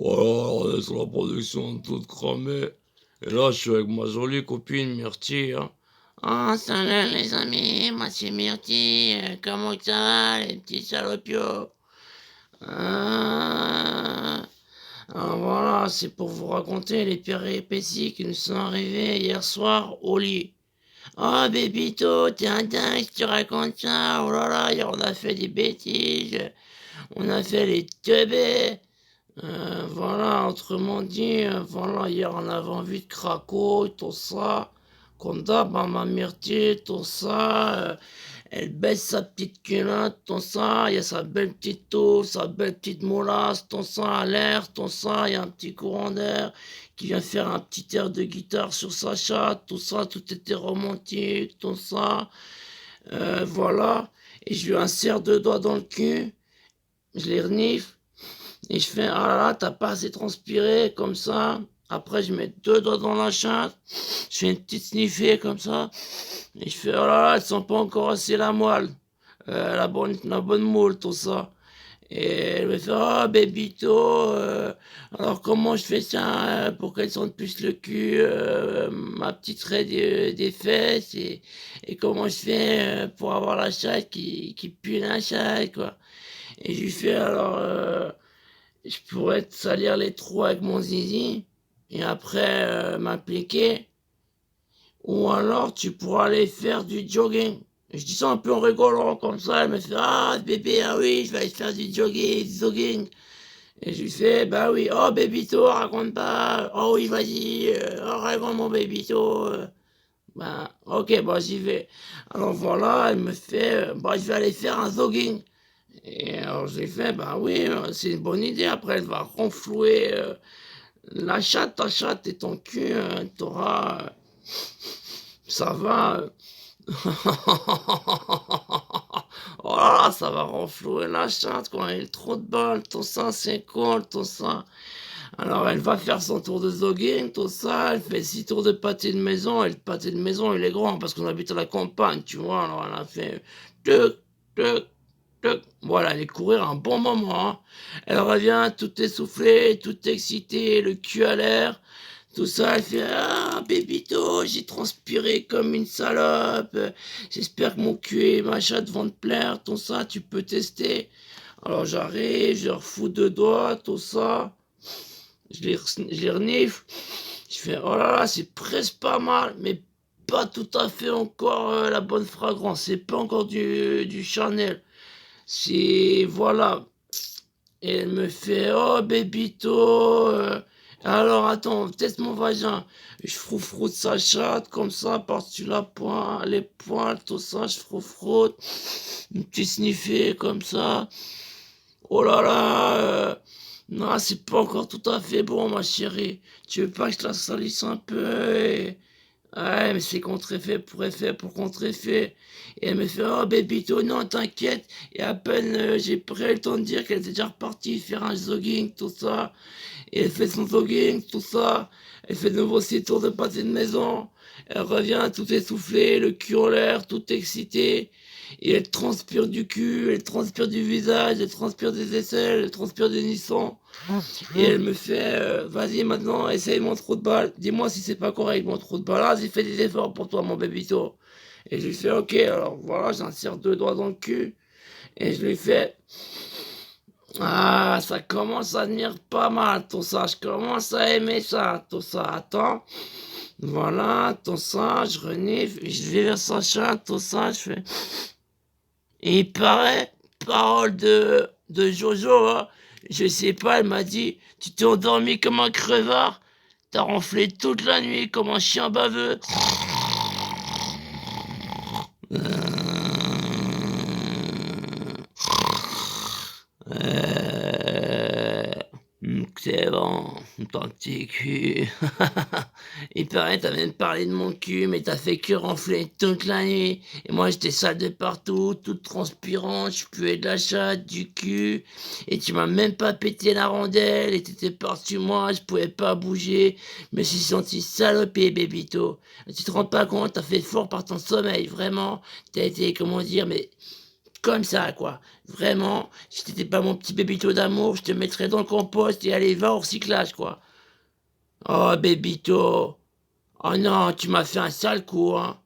Voilà, on est sur la production toute cramée. Et là, je suis avec ma jolie copine Myrtille, hein. Oh, salut les amis, moi c'est Myrtille, comment ça va les petits salopios? Ah, alors voilà, c'est pour vous raconter les péripéties qui nous sont arrivées hier soir au lit. Oh bébito, t'es un dingue si tu racontes ça, oh là là, hier on a fait des bêtises, on a fait les teubés. Voilà, autrement dit, voilà, hier on avait vu de Craco, tout ça, Conda, ma Myrtille, tout ça, elle baisse sa petite culotte, tout ça, il y a sa belle petite touffe, sa belle petite moulasse, tout ça à l'air, tout ça, il y a un petit courant d'air qui vient faire un petit air de guitare sur sa chatte, tout ça, tout était romantique, tout ça, voilà, et je lui insère deux doigts dans le cul, je les renifle, et je fais, ah là là, t'as pas assez transpiré, comme ça. Après, je mets deux doigts dans la chatte. Je fais une petite sniffée, comme ça. Et je fais, oh là là, elles sont pas encore assez la moelle. La bonne moule, tout ça. Et elle me fait, oh, bébito, alors comment je fais ça pour qu'elle sente plus le cul, ma petite raie des fesses, et comment je fais pour avoir la chatte qui pue la chatte, quoi. Et je lui fais, alors, je pourrais te salir les trous avec mon zizi et après m'appliquer. Ou alors tu pourras aller faire du jogging. Et je dis ça un peu en rigolant comme ça. Elle me fait ah bébé, ah oui, je vais aller faire du jogging. Et je lui fais bah oui, oh bébito, raconte pas. Oh oui, vas-y, oh, raconte mon bébito. Bah ok, bah j'y vais. Alors voilà, elle me fait bah je vais aller faire un jogging. Et alors j'ai fait, bah oui, c'est une bonne idée. Après, elle va renflouer la chatte, ta chatte et ton cul. T'auras, ça va. Oh là là, ça va renflouer la chatte quand elle est trop de balles. Tout ça, c'est cool, tout ça. Alors, elle va faire son tour de jogging, tout ça. Elle fait 6 tours de pâté de maison. Et le pâté de maison, il est grand parce qu'on habite à la campagne, tu vois. Alors, elle a fait tuc, tuc, tuc. Voilà, elle est courir un bon moment, hein. Elle revient tout essoufflée, tout excitée, le cul à l'air. Tout ça, elle fait ah bébito, j'ai transpiré comme une salope. J'espère que mon cul et ma chatte vont te plaire. Tout ça, tu peux tester. Alors j'arrive, je leur fous deux doigts, tout ça. Je les renifle. Je fais oh là là, c'est presque pas mal, mais pas tout à fait encore la bonne fragrance. C'est pas encore du Chanel. C'est voilà. Et elle me fait oh bébito. Alors attends, teste mon vagin. Je froufroute sa chatte comme ça par-dessus les poils, tout ça, je froufroute. Une petite sniffée comme ça. Oh là là, non, c'est pas encore tout à fait bon, ma chérie. Tu veux pas que je la salisse un peu Ouais, mais c'est contre-effet pour effet pour contre-effet. Et elle me fait, oh, bébito, non, t'inquiète. Et à peine j'ai pris le temps de dire qu'elle était déjà repartie faire un jogging, tout ça. Et elle fait son jogging, tout ça. Elle fait de nouveau 6 tours de pâté de maison. Elle revient tout essoufflée, le cul en l'air, tout excitée. Et elle transpire du cul, elle transpire du visage, elle transpire des aisselles, elle transpire des nissons. Et elle me fait, vas-y maintenant, essaye mon trou de balle. Dis-moi si c'est pas correct, mon trou de balle. Ah, j'ai fait des efforts pour toi, mon bébito. Et je lui fais, ok, alors voilà, j'insère deux doigts dans le cul. Et je lui fais, ah, ça commence à venir pas mal, tout ça. Je commence à aimer ça, tout ça. Attends. Voilà, tout ça, je renifle, je vais vers sa chatte, tout ça, je fais. Et il paraît, parole de Jojo, hein, je sais pas, elle m'a dit, tu t'es endormi comme un crevard, t'as ronflé toute la nuit comme un chien baveux. Euh, c'est bon, ton petit cul. Il paraît, t'as même parlé de mon cul, mais t'as fait que ronfler toute la nuit. Et moi, j'étais sale de partout, toute transpirante, je puais de la chatte, du cul. Et tu m'as même pas pété la rondelle, et t'étais par-dessus moi, je pouvais pas bouger. Je me suis senti salopé, bébito. Tu te rends pas compte, t'as fait fort par ton sommeil, vraiment. T'as été, comment dire, mais comme ça, quoi. Vraiment, si t'étais pas mon petit bébito d'amour, je te mettrais dans le compost et allez, va au recyclage, quoi. Oh, bébito. Oh non, tu m'as fait un sale coup, hein.